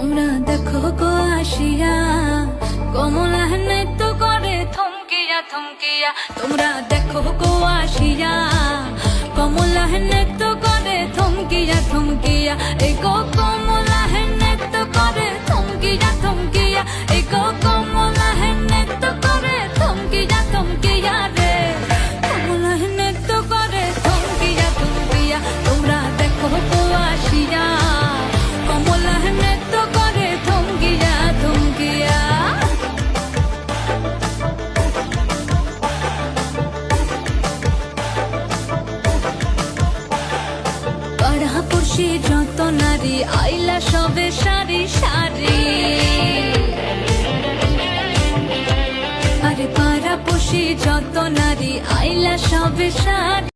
তোমরা দেখো গো আসিয়া কমলা নৃত্য করে থমকিয়া থমকিয়া। তোমরা দেখো গো আসিয়া কমলা নৃত্য করে থমকিয়া থমকিয়া। এই গো কমলা নৃত্য করে থমকিয়া থমকিয়া। এই গো কমলা নৃত্য করে থমকিয়া থমকিয়া রে। কমলা নৃত্য করে থমকিয়া থমকিয়া। তোমরা দেখো গো আসিয়া কমলা নৃত্য করে থমকিয়া থমকিয়া। পাড়াপড়শি যত নারী আইলা সবে সারি সারি। আরে পাড়াপড়শি যত নারী আইলা সবে সারি।